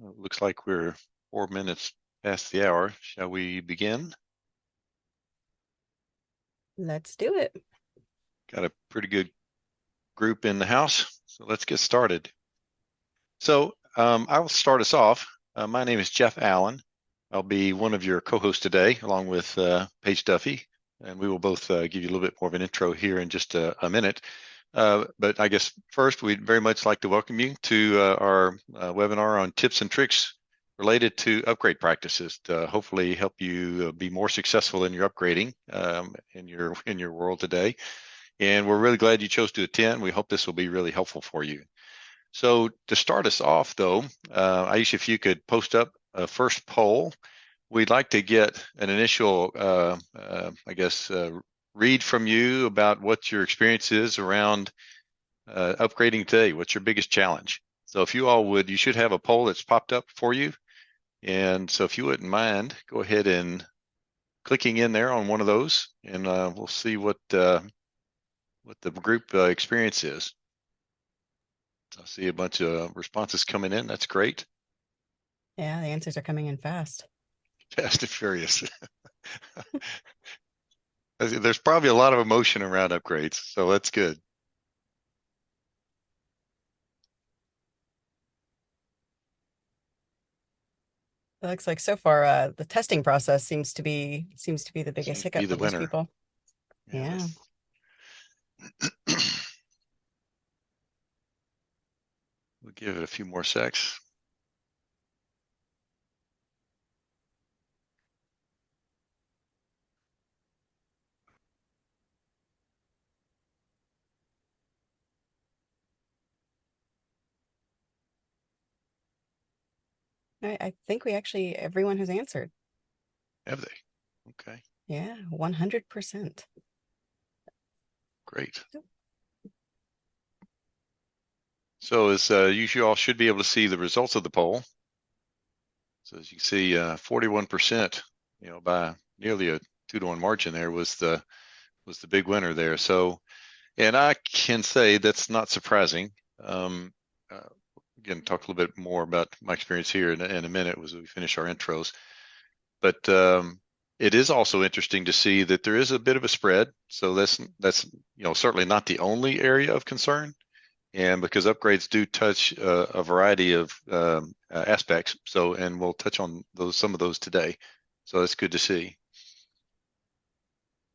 Looks like we're 4 minutes past the hour. Shall we begin? Let's do it. Got a pretty good group in the house, so let's get started. So I will start us off. My name is Jeff Allen. I'll be one of your co-hosts today, along with Paige Duffey, and we will both give you a little bit more of an intro here in just a minute. But I guess first, we'd very much like to welcome you to our webinar on tips and tricks related to upgrade practices to hopefully help you be more successful in your upgrading in your world today. And we're really glad you chose to attend. We hope this will be really helpful for you. So to start us off, though, Aisha, if you could post up a first poll, we'd like to get an initial, read from you about what your experience is around upgrading today. What's your biggest challenge? So if you all would, you should have a poll that's popped up for you. And so if you wouldn't mind, go ahead and clicking in there on one of those, and we'll see what the group experience is. I see a bunch of responses coming in. That's great. Yeah, the answers are coming in fast. Fast and furious. There's probably a lot of emotion around upgrades, so that's good. It looks like so far the testing process seems to be the biggest Seems to be hiccup the for most winner. people. Yeah. Yeah. We'll give it a few more secs. I think everyone has answered. Have they? Okay, Yeah, 100%. great. So as you all should be able to see the results of the poll. So as you can see, 41%, by nearly a 2-to-1 margin there was the big winner there. So, and I can say that's not surprising. Again, talk a little bit more about my experience here in a minute as we finish our intros. But it is also interesting to see that there is a bit of a spread. So that's certainly not the only area of concern, and because upgrades do touch a variety of aspects. So, and we'll touch on some of those today. So that's good to see.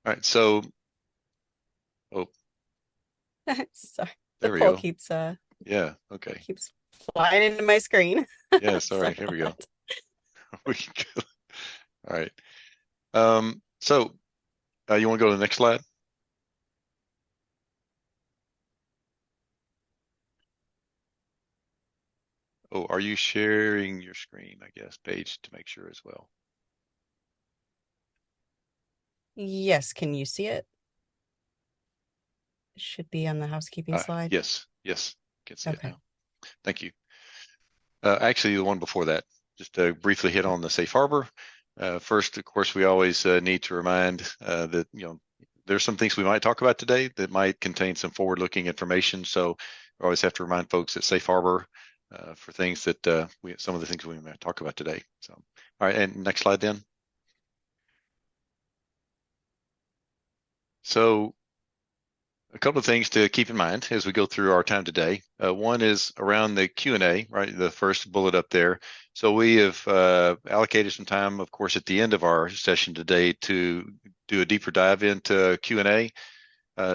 All right. So, oh, Sorry. The there we poll go. Yeah. Okay. keeps flying into my screen. Yeah. Sorry. Sorry Here about we go. that. We can go. All right. So you want to go to the next slide? Oh, are you sharing your screen, I guess, Paige, to make sure as well? Yes, can you see it? It should be on the housekeeping slide. Yes, yes, can see it Okay. now. Thank you. Actually, the one before that, just to briefly hit on the safe harbor. First, of course, we always need to remind that, there's some things we might talk about today that might contain some forward-looking information. So we always have to remind folks that safe harbor for things that some of the things we might talk about today. So, all right, and next slide then. So a couple of things to keep in mind as we go through our time today. One is around the Q&A, right? The first bullet up there. So we have allocated some time, of course, at the end of our session today to do a deeper dive into Q&A.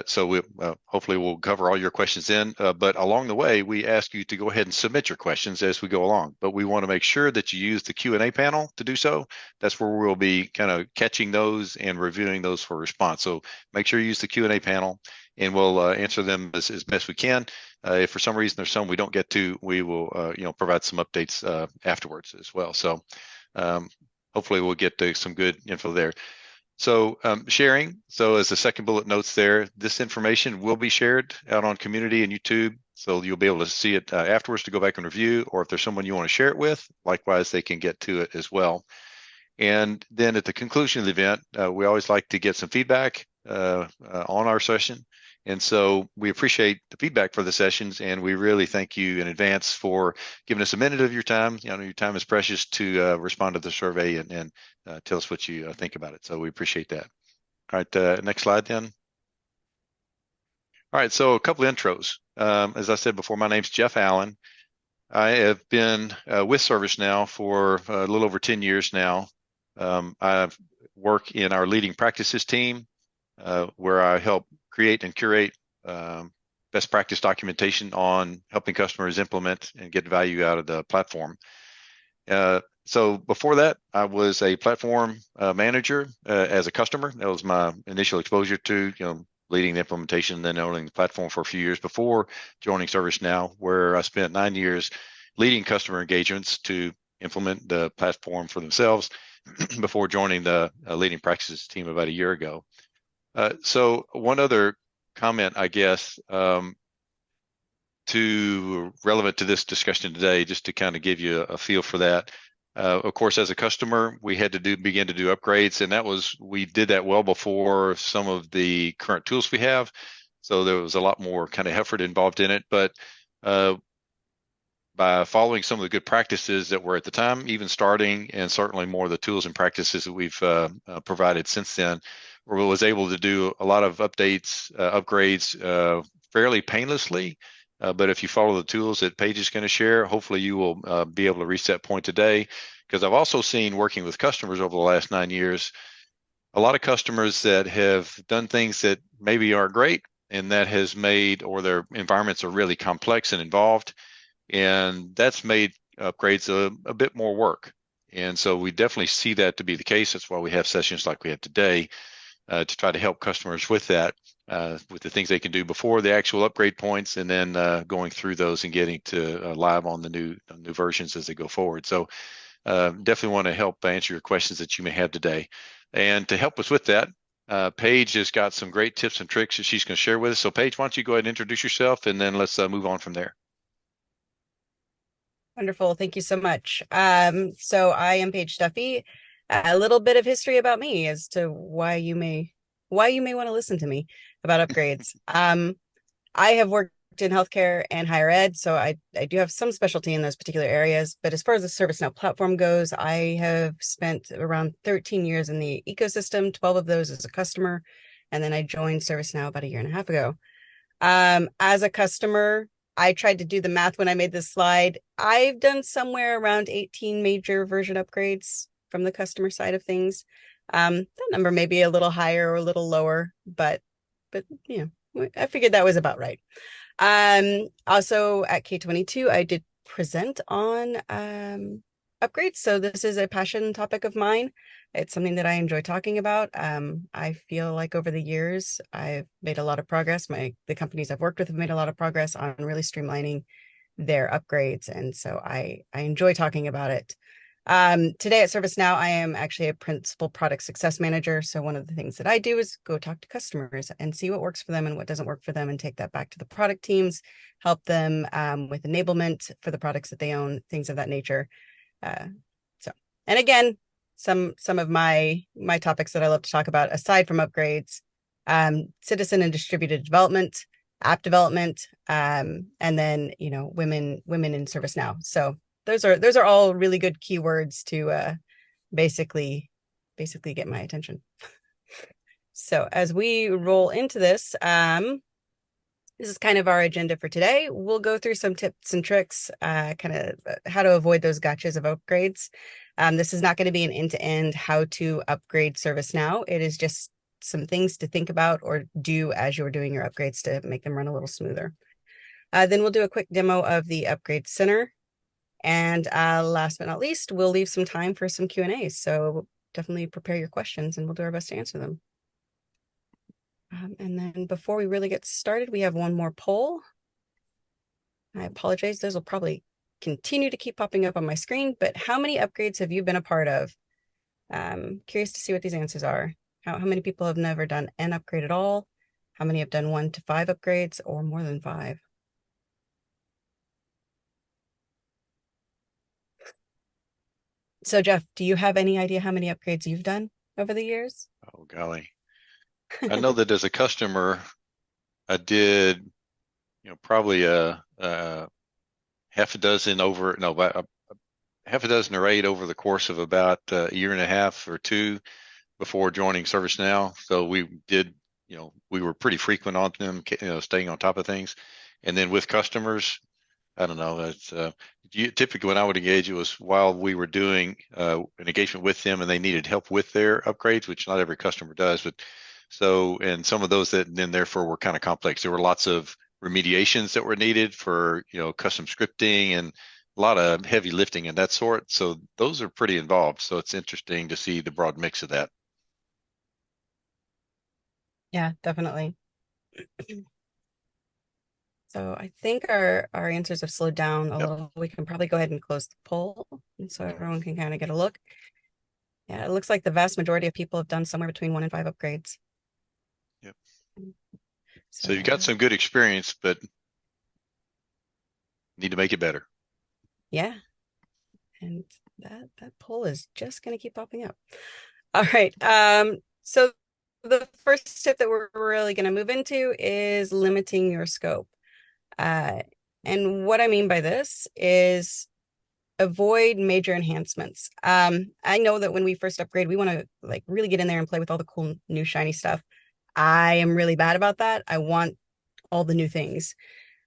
So we hopefully we'll cover all your questions in, but along the way, we ask you to go ahead and submit your questions as we go along. But we want to make sure that you use the Q&A panel to do so. That's where we'll be kind of catching those and reviewing those for response. So make sure you use the Q&A panel, and we'll answer them as best we can. If for some reason there's some we don't get to, we will provide some updates afterwards as well. So hopefully we'll get to some good info there. So sharing, so as the second bullet notes there, this information will be shared out on community and YouTube. So you'll be able to see it afterwards to go back and review, or if there's someone you want to share it with, likewise, they can get to it as well. And then at the conclusion of the event, we always like to get some feedback on our session. And so we appreciate the feedback for the sessions, and we really thank you in advance for giving us a minute of your time. Your time is precious to respond to the survey and tell us what you think about it. So we appreciate that. All right, next slide then. All right, so a couple of intros. As I said before, my name's Jeff Allen. I have been with ServiceNow for a little over 10 years now. I work in our leading practices team, where I help create and curate best practice documentation on helping customers implement and get value out of the platform. So before that, I was a platform manager as a customer. That was my initial exposure to, leading the implementation, then owning the platform for a few years before joining ServiceNow, where I spent 9 years leading customer engagements to implement the platform for themselves before joining the leading practices team about a year ago. So one other comment, I guess, relevant to this discussion today, just to kind of give you a feel for that. Of course, as a customer, we had to begin to do upgrades, and we did that well before some of the current tools we have. So there was a lot more kind of effort involved in it, but by following some of the good practices that were at the time, even starting, and certainly more of the tools and practices that we've provided since then, we was able to do a lot of upgrades fairly painlessly. But if you follow the tools that Paige is going to share, hopefully you will be able to reach that point today. Because I've also seen, working with customers over the last 9 years, a lot of customers that have done things that maybe aren't great, and that has made, or their environments are really complex and involved, and that's made upgrades a bit more work. And so we definitely see that to be the case. That's why we have sessions like we have today, to try to help customers with that, with the things they can do before the actual upgrade points, and then going through those and getting to live on the new versions as they go forward. So definitely want to help answer your questions that you may have today. And to help us with that, Paige has got some great tips and tricks that she's going to share with us. So Paige, why don't you go ahead and introduce yourself, and then let's move on from there. Wonderful. Thank you so much. So I am Paige Duffey. A little bit of history about me as to why you may want to listen to me about upgrades. I have worked in healthcare and higher ed, so I do have some specialty in those particular areas. But as far as the ServiceNow platform goes, I have spent around 13 years in the ecosystem, 12 of those as a customer, and then I joined ServiceNow about a year and a half ago. As a customer, I tried to do the math when I made this slide. I've done somewhere around 18 major version upgrades from the customer side of things. That number may be a little higher or a little lower, but I figured that was about right. Also at K22, I did present on upgrades. So this is a passion topic of mine. It's something that I enjoy talking about. I feel like over the years, I've made a lot of progress. The companies I've worked with have made a lot of progress on really streamlining their upgrades. And so I enjoy talking about it. Today at ServiceNow, I am actually a principal product success manager. So one of the things that I do is go talk to customers and see what works for them and what doesn't work for them, and take that back to the product teams, help them with enablement for the products that they own, things of that nature. And again, some of my topics that I love to talk about, aside from upgrades, citizen and distributed development, app development, and then women in ServiceNow. So those are all really good keywords to basically get my attention. So as we roll into this, this is kind of our agenda for today. We'll go through some tips and tricks, kind of how to avoid those gotchas of upgrades. This is not going to be an end-to-end how to upgrade ServiceNow. It is just some things to think about or do as you're doing your upgrades to make them run a little smoother. Then we'll do a quick demo of the Upgrade Center. And last but not least, we'll leave some time for some Q&As. So definitely prepare your questions and we'll do our best to answer them. And then before we really get started, we have one more poll. I apologize. Those will probably continue to keep popping up on my screen, but how many upgrades have you been a part of? Curious to see what these answers are. How many people have never done an upgrade at all? How many have done 1 to 5 upgrades or more than 5? So Jeff, do you have any idea how many upgrades you've done over the years? Oh, golly. I know that as a customer, I did, probably a half a dozen over, no, about half a dozen or eight over the course of about a year and a half or two before joining ServiceNow. So we did, we were pretty frequent on them, staying on top of things. And then with customers, I don't know. It's typically when I would engage, it was while we were doing an engagement with them and they needed help with their upgrades, which not every customer does. But so, and some of those that then therefore were kind of complex. There were lots of remediations that were needed for, custom scripting and a lot of heavy lifting and that sort. So those are pretty involved. So it's interesting to see the broad mix of that. Yeah, definitely. So I think our answers have slowed down a Yep. little. We can probably go ahead and close the poll, and so everyone can kind of get a look. Yeah, it looks like the vast majority of people have done somewhere between 1 and 5 upgrades. Yep. So So you've got some good experience, but need to make it better. yeah, and that poll is just going to keep popping up. All right. So the first tip that we're really going to move into is limiting your scope. Uh, and what I mean by this is avoid major enhancements. I know that when we first upgrade, we want to like really get in there and play with all the cool new shiny stuff. I am really bad about that. I want all the new things.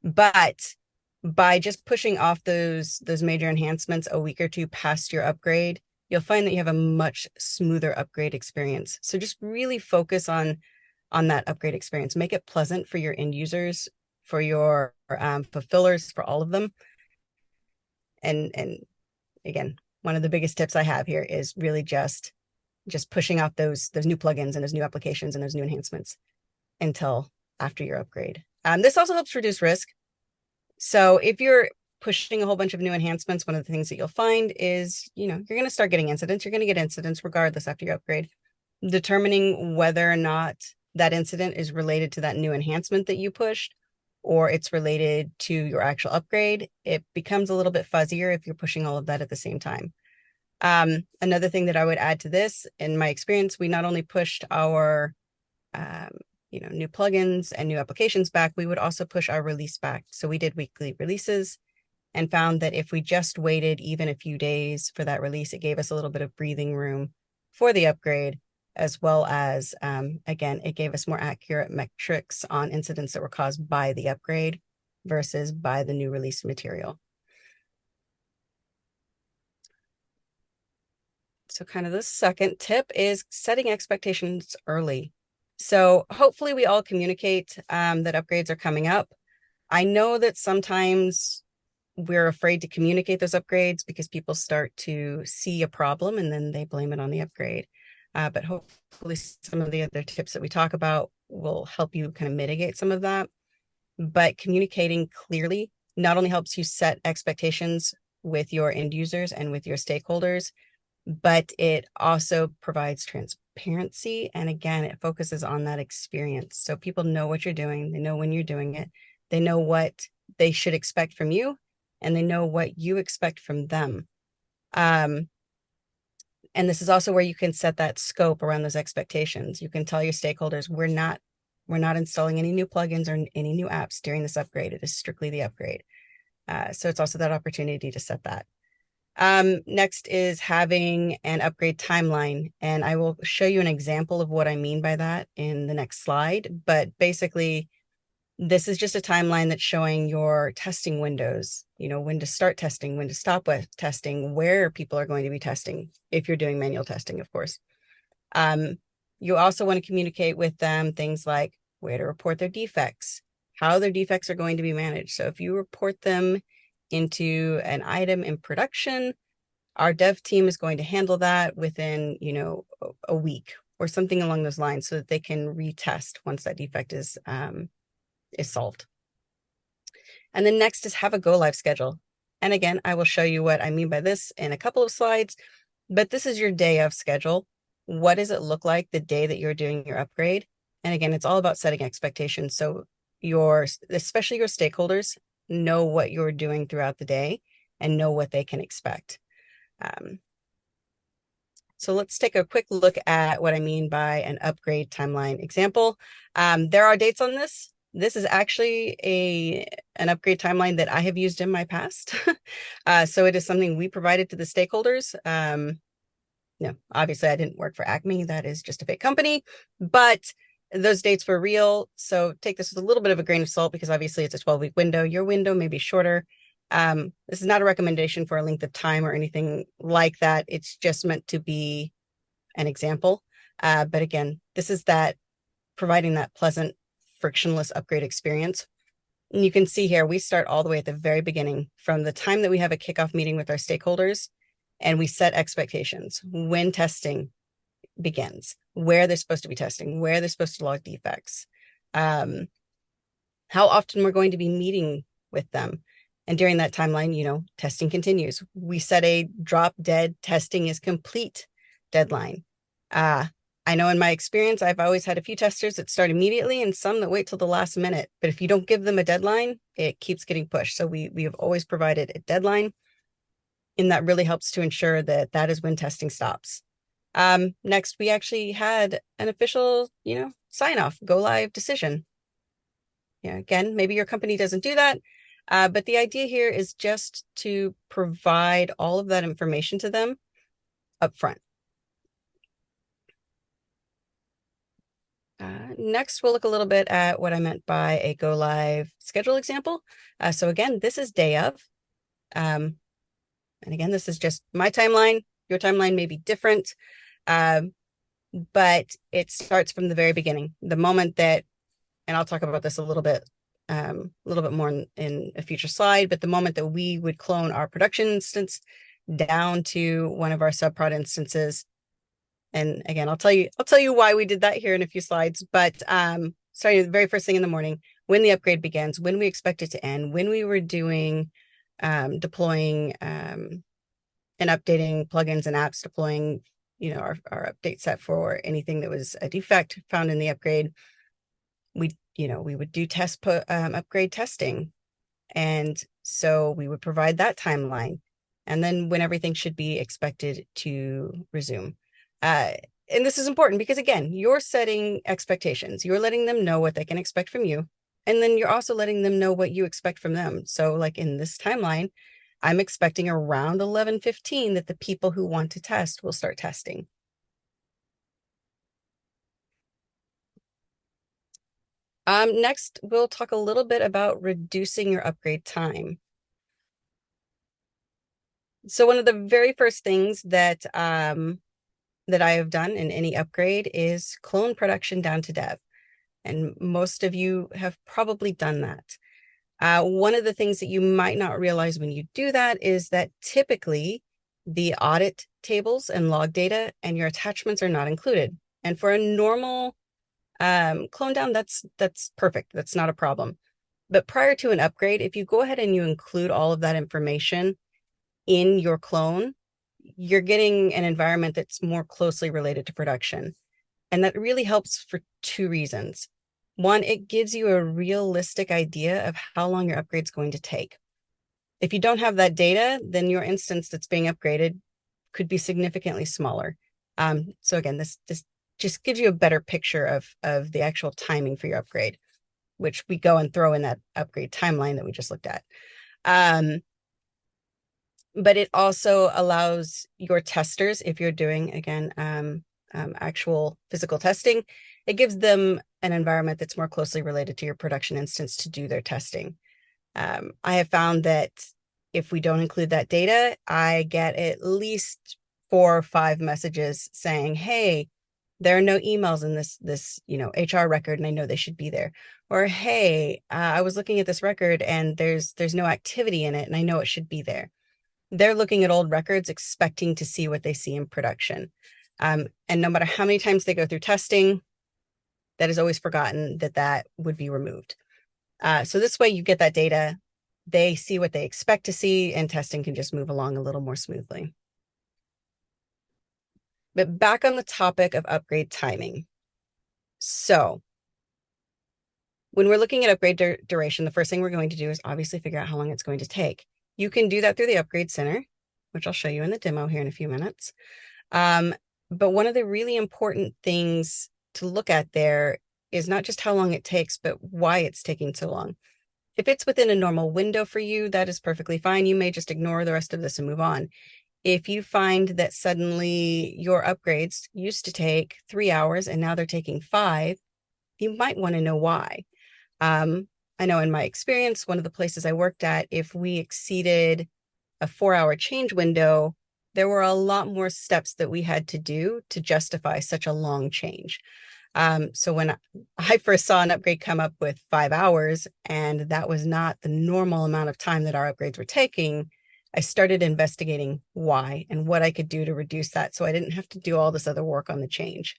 But by just pushing off those major enhancements a week or two past your upgrade, you'll find that you have a much smoother upgrade experience. So just really focus on that upgrade experience. Make it pleasant for your end users, for your fulfillers, for all of them. And again, one of the biggest tips I have here is really just pushing out those new plugins and those new applications and those new enhancements until after your upgrade. This also helps reduce risk. So if you're pushing a whole bunch of new enhancements, one of the things that you'll find is, you're going to start getting incidents. You're going to get incidents regardless after your upgrade. Determining whether or not that incident is related to that new enhancement that you pushed or it's related to your actual upgrade, it becomes a little bit fuzzier if you're pushing all of that at the same time. Another thing that I would add to this, in my experience, we not only pushed our new plugins and new applications back, we would also push our release back. So we did weekly releases and found that if we just waited even a few days for that release, it gave us a little bit of breathing room for the upgrade, as well as, again, it gave us more accurate metrics on incidents that were caused by the upgrade versus by the new release material. So kind of the second tip is setting expectations early. So hopefully we all communicate that upgrades are coming up. I know that sometimes we're afraid to communicate those upgrades because people start to see a problem and then they blame it on the upgrade. But hopefully some of the other tips that we talk about will help you kind of mitigate some of that. But communicating clearly not only helps you set expectations with your end users and with your stakeholders, but it also provides transparency. And again, it focuses on that experience. So people know what you're doing, they know when you're doing it, they know what they should expect from you, and they know what you expect from them. And this is also where you can set that scope around those expectations. You can tell your stakeholders, we're not installing any new plugins or any new apps during this upgrade. It is strictly the upgrade. So it's also that opportunity to set that. Next is having an upgrade timeline, and I will show you an example of what I mean by that in the next slide. But basically, this is just a timeline that's showing your testing windows, when to start testing, when to stop with testing, where people are going to be testing, if you're doing manual testing, of course. You also want to communicate with them things like where to report their defects, how their defects are going to be managed. So if you report them into an item in production, our dev team is going to handle that within, a week or something along those lines so that they can retest once that defect is solved. And then next is have a go live schedule. And again, I will show you what I mean by this in a couple of slides, but this is your day of schedule. What does it look like the day that you're doing your upgrade? And again, it's all about setting expectations. So especially your stakeholders, know what you're doing throughout the day and know what they can expect. So let's take a quick look at what I mean by an upgrade timeline example. There are dates on this. This is actually a an upgrade timeline that I have used in my past. So it is something we provided to the stakeholders. No, obviously I didn't work for Acme. That is just a fake company, but those dates were real. So take this with a little bit of a grain of salt because obviously it's a 12-week window. Your window may be shorter. This is not a recommendation for a length of time or anything like that. It's just meant to be an example. But again, this is that providing that pleasant, frictionless upgrade experience. And you can see here, we start all the way at the very beginning from the time that we have a kickoff meeting with our stakeholders and we set expectations when testing begins, where they're supposed to be testing, where they're supposed to log defects, how often we're going to be meeting with them. And during that timeline, testing continues. We set a drop dead testing is complete deadline. I know in my experience, I've always had a few testers that start immediately and some that wait till the last minute. But if you don't give them a deadline, it keeps getting pushed. So we have always provided a deadline, and that really helps to ensure that that is when testing stops. Next, we actually had an official, sign off, go live decision. Again, maybe your company doesn't do that, but the idea here is just to provide all of that information to them up front. Next, we'll look a little bit at what I meant by a go live schedule example. So again, this is day of. And again, this is just my timeline. Your timeline may be different, but it starts from the very beginning. The moment that, and I'll talk about this a little bit more in a future slide, but the moment that we would clone our production instance down to one of our subprod instances. And again, I'll tell you why we did that here in a few slides, but starting the very first thing in the morning, when the upgrade begins, when we expect it to end, when we were doing deploying and updating plugins and apps, deploying, our update set for anything that was a defect found in the upgrade, we would do upgrade testing. And so we would provide that timeline and then when everything should be expected to resume. And this is important because, again, you're setting expectations. You're letting them know what they can expect from you. And then you're also letting them know what you expect from them. So like in this timeline, I'm expecting around 11:15 that the people who want to test will start testing. Next, we'll talk a little bit about reducing your upgrade time. So one of the very first things that that I have done in any upgrade is clone production down to dev. And most of you have probably done that. One of the things that you might not realize when you do that is that typically the audit tables and log data and your attachments are not included. And for a normal clone down, that's perfect. That's not a problem. But prior to an upgrade, if you go ahead and you include all of that information in your clone, you're getting an environment that's more closely related to production. And that really helps for two reasons. One, it gives you a realistic idea of how long your upgrade's going to take. If you don't have that data, then your instance that's being upgraded could be significantly smaller. So again, this just gives you a better picture of the actual timing for your upgrade, which we go and throw in that upgrade timeline that we just looked at. But it also allows your testers, if you're doing, again, actual physical testing, it gives them an environment that's more closely related to your production instance to do their testing. I have found that if we don't include that data, I get at least 4 or 5 messages saying, hey, there are no emails in this HR record, and I know they should be there. Or, hey, I was looking at this record and there's no activity in it, and I know it should be there. They're looking at old records, expecting to see what they see in production. And no matter how many times they go through testing, that is always forgotten that would be removed. So this way you get that data, they see what they expect to see, and testing can just move along a little more smoothly. But back on the topic of upgrade timing. So when we're looking at upgrade duration, the first thing we're going to do is obviously figure out how long it's going to take. You can do that through the Upgrade Center, which I'll show you in the demo here in a few minutes. But one of the really important things to look at there is not just how long it takes, but why it's taking so long. If it's within a normal window for you, that is perfectly fine. You may just ignore the rest of this and move on. If you find that suddenly your upgrades used to take 3 hours and now they're taking 5, you might want to know why. I know in my experience, one of the places I worked at, if we exceeded a 4-hour change window, there were a lot more steps that we had to do to justify such a long change. So when I first saw an upgrade come up with 5 hours, and that was not the normal amount of time that our upgrades were taking, I started investigating why and what I could do to reduce that so I didn't have to do all this other work on the change.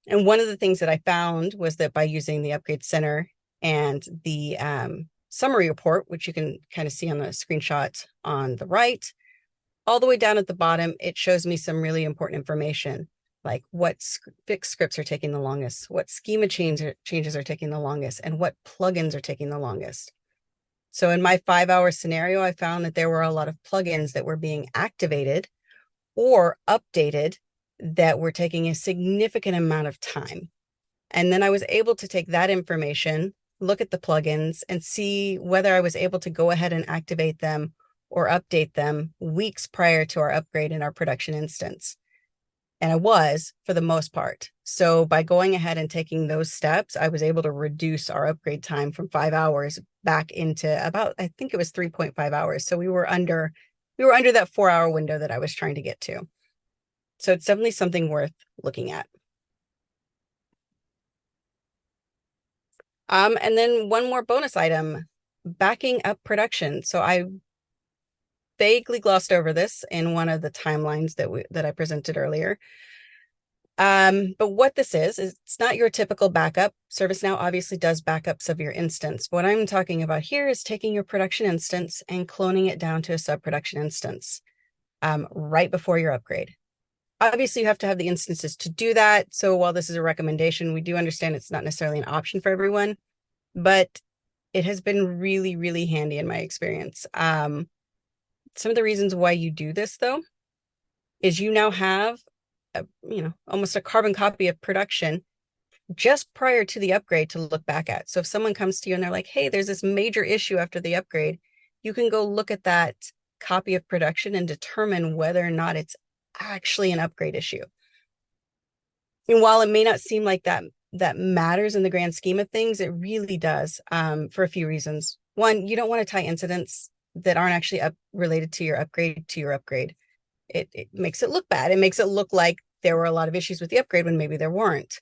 And one of the things that I found was that by using the Upgrade Center and the summary report, which you can kind of see on the screenshot on the right, all the way down at the bottom, it shows me some really important information, like what fixed scripts are taking the longest, what schema changes are taking the longest, and what plugins are taking the longest. So in my 5-hour scenario, I found that there were a lot of plugins that were being activated or updated that were taking a significant amount of time. And then I was able to take that information, look at the plugins, and see whether I was able to go ahead and activate them or update them weeks prior to our upgrade in our production instance. And I was, for the most part. So by going ahead and taking those steps, I was able to reduce our upgrade time from 5 hours back into about, I think it was 3.5 hours. So we were under that 4-hour window that I was trying to get to. So it's definitely something worth looking at. And then one more bonus item, backing up production. So I vaguely glossed over this in one of the timelines that I presented earlier. But what this is it's not your typical backup. ServiceNow obviously does backups of your instance. What I'm talking about here is taking your production instance and cloning it down to a sub-production instance right before your upgrade. Obviously, you have to have the instances to do that. So while this is a recommendation, we do understand it's not necessarily an option for everyone, but it has been really, really handy in my experience. Some of the reasons why you do this, though, is you now have almost a carbon copy of production just prior to the upgrade to look back at. So if someone comes to you and they're like, hey, there's this major issue after the upgrade, you can go look at that copy of production and determine whether or not it's actually an upgrade issue. And while it may not seem like that matters in the grand scheme of things, it really does for a few reasons. One, you don't want to tie incidents that aren't actually related to your upgrade. It makes it look bad. It makes it look like there were a lot of issues with the upgrade when maybe there weren't.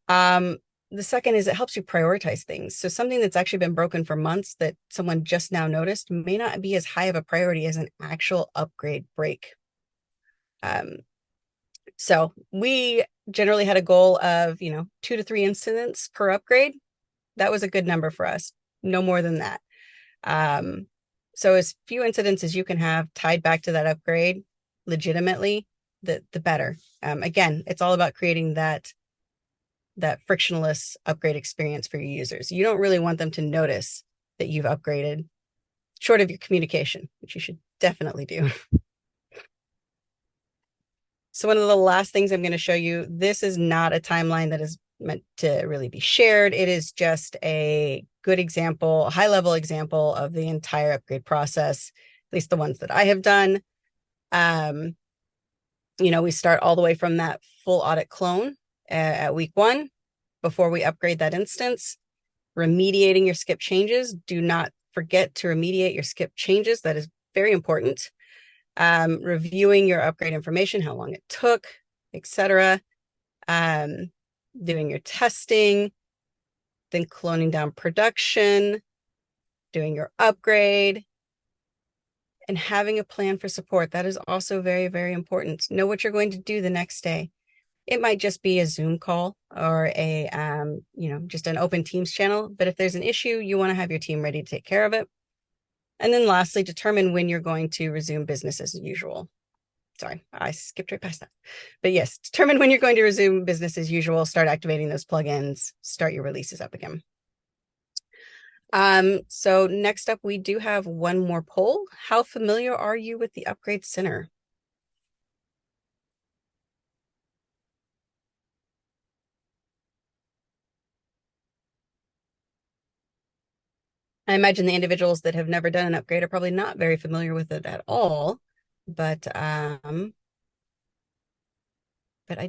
The second is it helps you prioritize things. So something that's actually been broken for months that someone just now noticed may not be as high of a priority as an actual upgrade break. So we generally had a goal of, 2 to 3 incidents per upgrade. That was a good number for us. No more than that. So as few incidents as you can have tied back to that upgrade legitimately, the better. Again, it's all about creating that frictionless upgrade experience for your users. You don't really want them to notice that you've upgraded, short of your communication, which you should definitely do. So one of the last things I'm going to show you, this is not a timeline that is meant to really be shared. It is just a good example, high-level example of the entire upgrade process, at least the ones that I have done. We start all the way from that full audit clone at week 1 before we upgrade that instance. Remediating your skip changes. Do not forget to remediate your skip changes. That is very important. Reviewing your upgrade information, how long it took, etc. Doing your testing, then cloning down production, doing your upgrade, and having a plan for support. That is also very, very important. Know what you're going to do the next day. It might just be a Zoom call or just an open Teams channel. But if there's an issue, you want to have your team ready to take care of it. And then lastly, determine when you're going to resume business as usual. Sorry, I skipped right past that. But yes, determine when you're going to resume business as usual, start activating those plugins, start your releases up again. So next up, we do have one more poll. How familiar are you with the Upgrade Center? imagine the individuals that have never done an upgrade are probably not very familiar with it at all, but I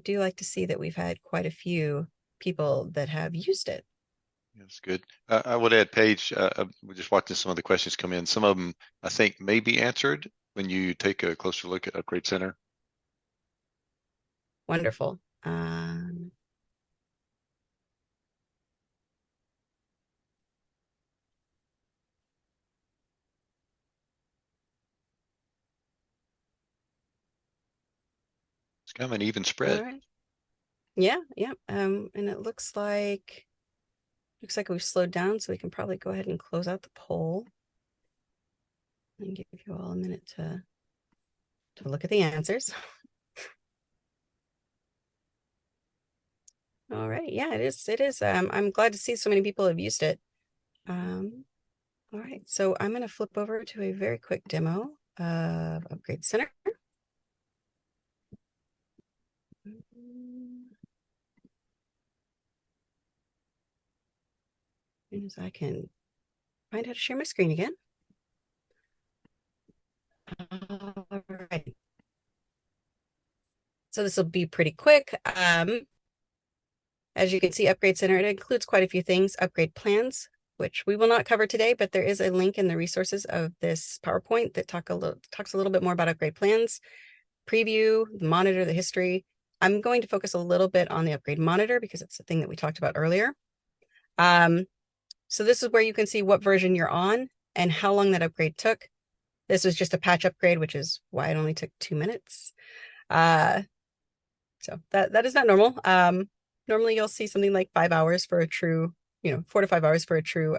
do like to see that we've had quite a few people that have used it. That's good. I would add, Paige, we're just watching some of the questions come in. Some of them I think may be answered when you take a closer look at Upgrade Center. Wonderful. It's kind of an even All spread. right. Yeah, yeah. And it looks like we've slowed down, so we can probably go ahead and close out the poll and give you all a minute to look at the answers. All right. Yeah, it is. It is. I'm glad to see so many people have used it. All right. So I'm going to flip over to a very quick demo of Upgrade Center. As I can find how to share my screen again. All right. So this will be pretty quick. As you can see, Upgrade Center, it includes quite a few things, upgrade plans, which we will not cover today, but there is a link in the resources of this PowerPoint that talks a little bit more about upgrade plans, preview, the monitor, the history. I'm going to focus a little bit on the upgrade monitor because it's the thing that we talked about earlier. So this is where you can see what version you're on and how long that upgrade took. This was just a patch upgrade, which is why it only took 2 minutes. So that is not normal. Normally you'll see something like 5 hours for a true, 4 to 5 hours for a true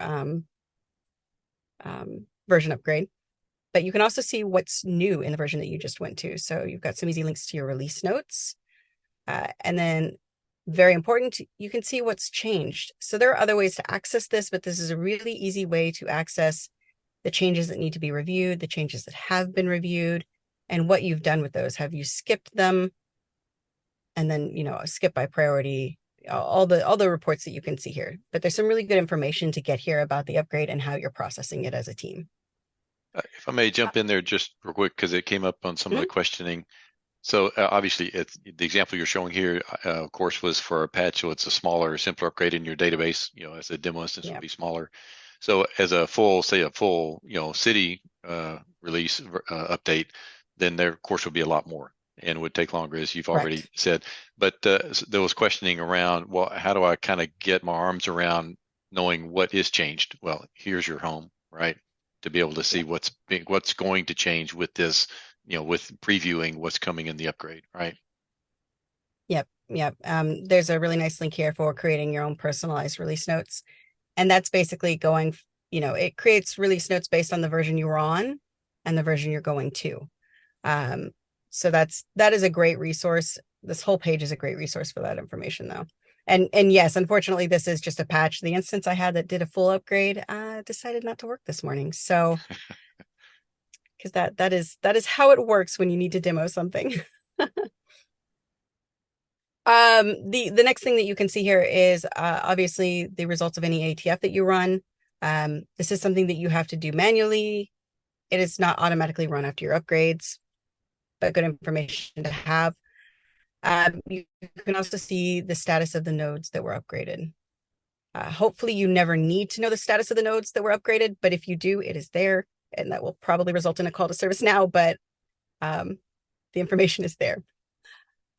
version upgrade. But you can also see what's new in the version that you just went to. So you've got some easy links to your release notes. And then very important, you can see what's changed. So there are other ways to access this, but this is a really easy way to access the changes that need to be reviewed, the changes that have been reviewed, and what you've done with those. Have you skipped them? And then, skip by priority, all the reports that you can see here. But there's some really good information to get here about the upgrade and how you're processing it as a team. If I may jump in there just real quick, because it came up on some of the questioning. So obviously, the example you're showing here, of course, was for a patch, so it's a smaller, simpler upgrade in your database. As a demo instance would be smaller. So as a full, city release update, then there, of course, would be a lot more and would take longer, as you've already said. But there was questioning around, well, how do I kind of get my arms around knowing what is changed? Well, here's your home, right? To be able to see what's going to change with this, with previewing what's coming in the upgrade, right? Yep. There's a really nice link here for creating your own personalized release notes. And that's basically going, it creates release notes based on the version you were on and the version you're going to. So that is a great resource. This whole page is a great resource for that information though. And yes, unfortunately, this is just a patch. The instance I had that did a full upgrade decided not to work this morning. So because that is how it works when you need to demo something. The next thing that you can see here is obviously the results of any ATF that you run. This is something that you have to do manually. It is not automatically run after your upgrades, but good information to have. You can also see the status of the nodes that were upgraded. Hopefully you never need to know the status of the nodes that were upgraded, but if you do, it is there, and that will probably result in a call to ServiceNow, but the information is there.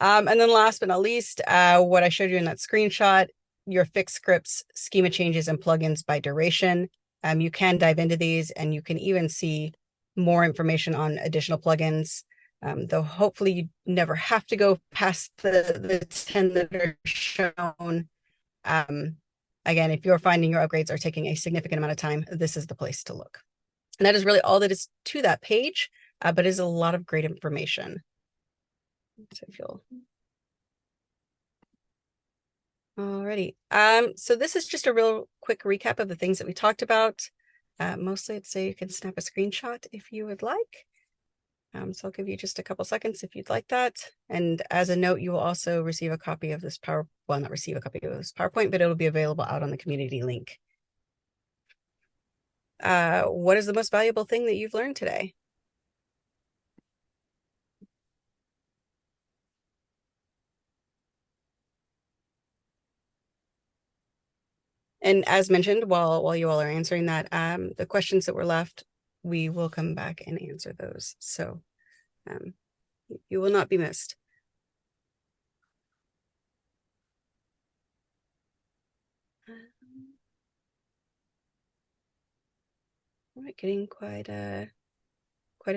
And then last but not least, what I showed you in that screenshot, your fixed scripts, schema changes, and plugins by duration. You can dive into these, and you can even see more information on additional plugins, though hopefully you never have to go past the 10 that are shown. Again, if you're finding your upgrades are taking a significant amount of time, this is the place to look. And that is really all that is to that page, but it is a lot of great information. So I feel alrighty. So this is just a real quick recap of the things that we talked about. Mostly I'd say you can snap a screenshot if you would like. So I'll give you just a couple seconds if you'd like that. And as a note, you will also receive a copy of this not receive a copy of this PowerPoint, but it'll be available out on the community link. What is the most valuable thing that you've learned today? And as mentioned, while you all are answering that, the questions that were left, we will come back and answer those. So um, you will not be missed. All right, getting quite a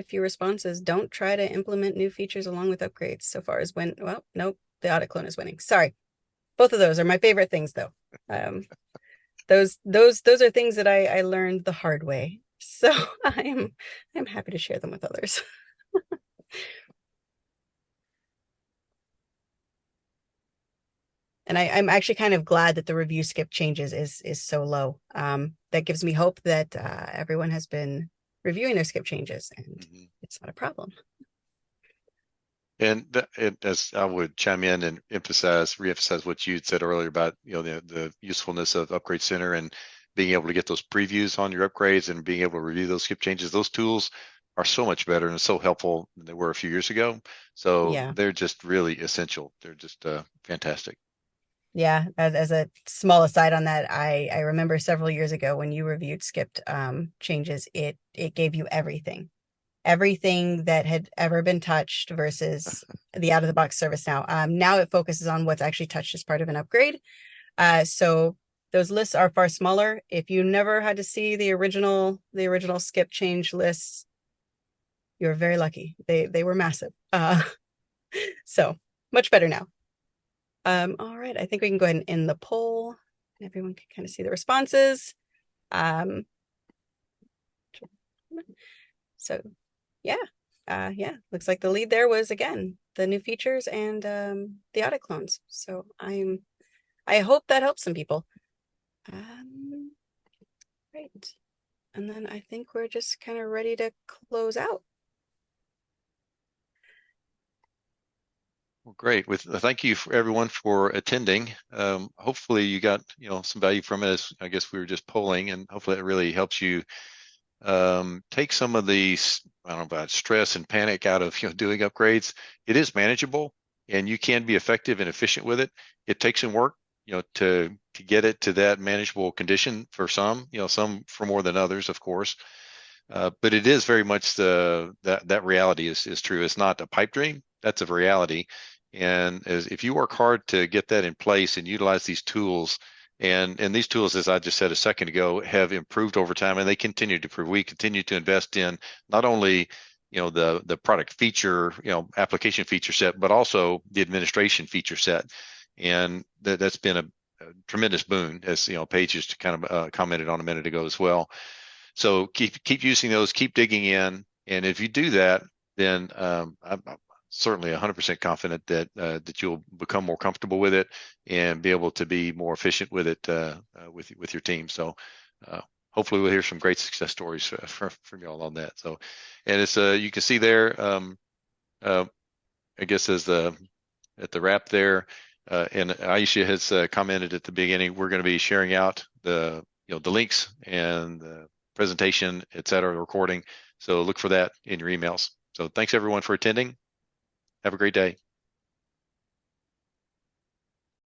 few responses. Don't try to implement new features along with upgrades so far as when, well, nope, the audit clone is winning. Sorry. Both of those are my favorite things though. Um, those are things that I learned the hard way. So I'm happy to share them with others. And I'm actually kind of glad that the review skip changes is so low. That gives me hope that everyone has been reviewing their skip changes and Mhm. it's not a problem. As I would chime in and reemphasize what you said earlier about, the usefulness of Upgrade Center and being able to get those previews on your upgrades and being able to review those skip changes. Those tools are so much better and so helpful than they were a few years ago. So Yeah. they're just really essential. They're just fantastic. Yeah, as a small aside on that, I remember several years ago when you reviewed skipped changes, it gave you everything that had ever been touched versus the out of the box service now. Now it focuses on what's actually touched as part of an upgrade. So those lists are far smaller. If you never had to see the original skip change lists, you're very lucky. They were massive. So much better now. All right, I think we can go ahead and end the poll. Everyone can kind of see the responses. Um, so yeah, yeah, looks like the lead there was again the new features and the audit clones. So I hope that helps some people. Um, right, and then I think we're just kind of ready to close out. Well, great. Thank you for everyone for attending. Hopefully you got, some value from it. I guess we were just polling, and hopefully it really helps you take some of the, I don't know about stress and panic out of, doing upgrades. It is manageable and you can be effective and efficient with it. It takes some work, to get it to that manageable condition for some, some for more than others, of course. But it is very much that reality is true. It's not a pipe dream. That's a reality. And if you work hard to get that in place and utilize these tools, and these tools, as I just said a second ago, have improved over time, and they continue to improve. We continue to invest in not only the product feature, application feature set, but also the administration feature set, and that's been a tremendous boon, as Paige just kind of commented on a minute ago as well. So keep using those, keep digging in, and if you do that, then I'm certainly 100% confident that you'll become more comfortable with it and be able to be more efficient with it with your team. So uh, hopefully we'll hear some great success stories from y'all on that. So, and it's you can see there, uh, I guess as at the wrap there. And Aisha has commented at the beginning, we're going to be sharing out the links and the presentation, et cetera, recording. So look for that in your emails. So thanks everyone for attending. Have a great day.